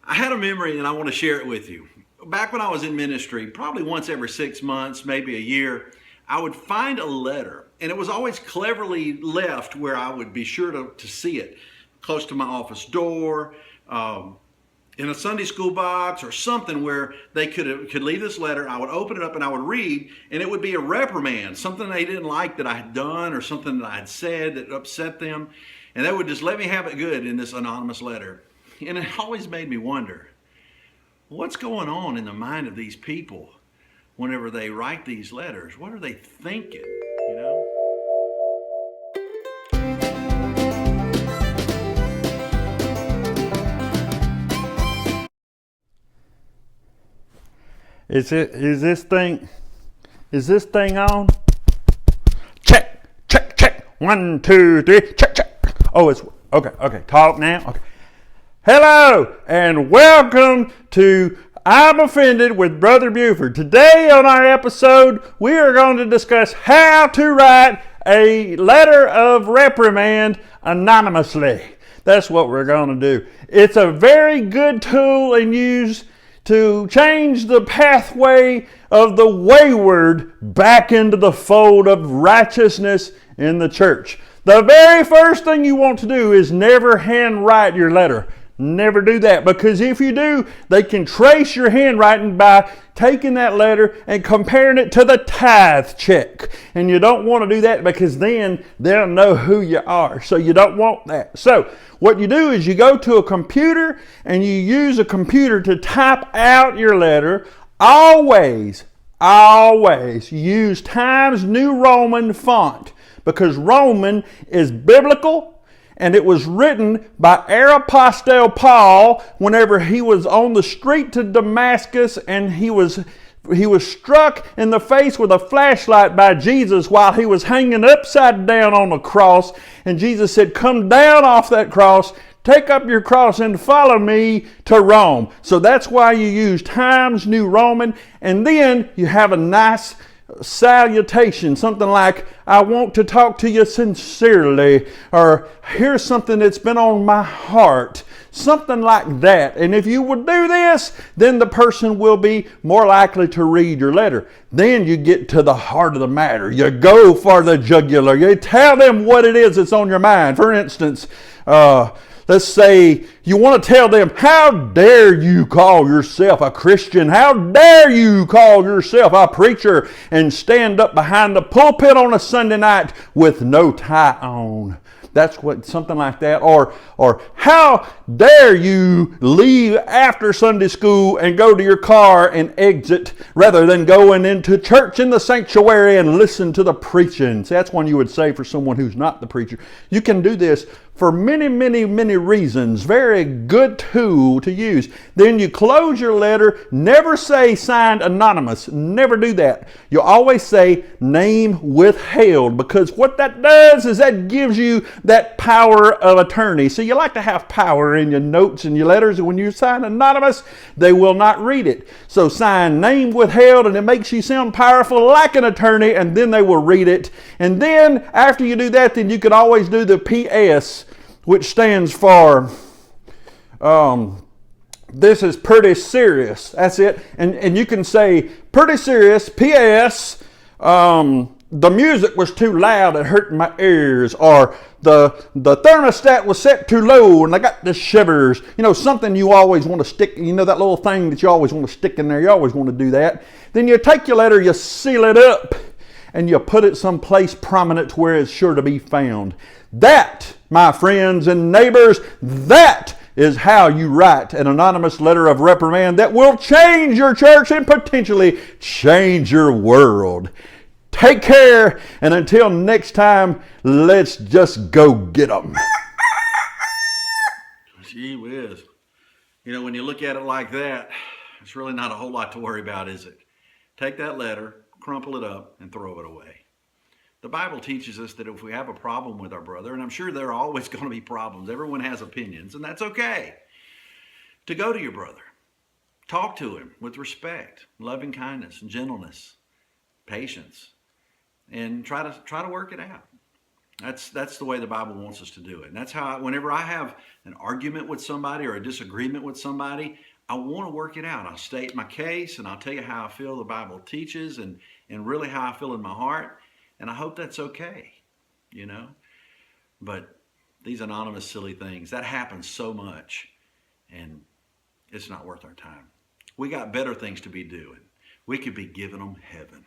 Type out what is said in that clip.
I had a memory and I want to share it with you. Back when I was in ministry, probably once every 6 months, maybe a year, I would find a letter, and it was always cleverly left where I would be sure to see it, close to my office door, in a Sunday school box or something where they could leave this letter. I would open it up and I would read, and it would be a reprimand, something they didn't like that I had done or something that I had said that upset them, and they would just let me have it good in this anonymous letter. And it always made me wonder, what's going on in the mind of these people whenever they write these letters? What are they thinking, you know? Is this thing on? Check, check, check. 1, 2, 3, check, check. Oh, it's okay. Talk now. Okay. Hello and welcome to I'm Offended with Brother Buford. Today on our episode, we are going to discuss how to write a letter of reprimand anonymously. That's what we're going to do. It's a very good tool and use to change the pathway of the wayward back into the fold of righteousness in the church. The very first thing you want to do is never handwrite your letter. Never do that, because if you do, they can trace your handwriting by taking that letter and comparing it to the tithe check. And you don't want to do that, because then they'll know who you are. So you don't want that. So what you do is you go to a computer and you use a computer to type out your letter. Always use Times New Roman font, because Roman is biblical. And it was written by Apostle Paul whenever he was on the street to Damascus, and he was struck in the face with a flashlight by Jesus while he was hanging upside down on the cross. And Jesus said, "Come down off that cross, take up your cross and follow me to Rome." So that's why you use Times New Roman. And then you have a nice salutation, something like, "I want to talk to you sincerely," or "Here's something that's been on my heart," something like that. And if you would do this, then the person will be more likely to read your letter. Then you get to the heart of the matter. You go for the jugular. You tell them what it is that's on your mind. For instance, let's say you want to tell them, "How dare you call yourself a Christian? How dare you call yourself a preacher and stand up behind the pulpit on a Sunday night with no tie on?" That's what, something like that. Or "How dare you leave after Sunday school and go to your car and exit rather than going into church in the sanctuary and listen to the preaching?" See, that's one you would say for someone who's not the preacher. You can do this for many reasons. Very good tool to use. Then you close your letter. Never say signed anonymous. Never do that. You always say name withheld, because what that does is that gives you that power of attorney. So you like to have power in your notes and your letters, and when you sign anonymous, they will not read it. So sign name withheld, and it makes you sound powerful like an attorney, and then they will read it. And then after you do that, then you can always do the PS, which stands for this is pretty serious. That's it. And you can say pretty serious, P.S. The music was too loud, it hurt my ears, or the thermostat was set too low and I got the shivers. You know, something you always want to stick, you know, that little thing that you always want to stick in there. You always want to do that. Then you take your letter, you seal it up, and you put it someplace prominent where it's sure to be found. That, my friends and neighbors, that is how you write an anonymous letter of reprimand that will change your church and potentially change your world. Take care, and until next time, let's just go get them. Gee whiz. You know, when you look at it like that, it's really not a whole lot to worry about, is it? Take that letter, crumple it up, and throw it away. The Bible teaches us that if we have a problem with our brother, and I'm sure there are always going to be problems, everyone has opinions, and that's okay, to go to your brother. Talk to him with respect, loving kindness, and gentleness, patience, and try to work it out. That's the way the Bible wants us to do it. And that's how, whenever I have an argument with somebody or a disagreement with somebody, I want to work it out. I'll state my case and I'll tell you how I feel the Bible teaches and really how I feel in my heart. And I hope that's okay, you know. But these anonymous silly things, that happens so much, and it's not worth our time. We got better things to be doing. We could be giving them heaven.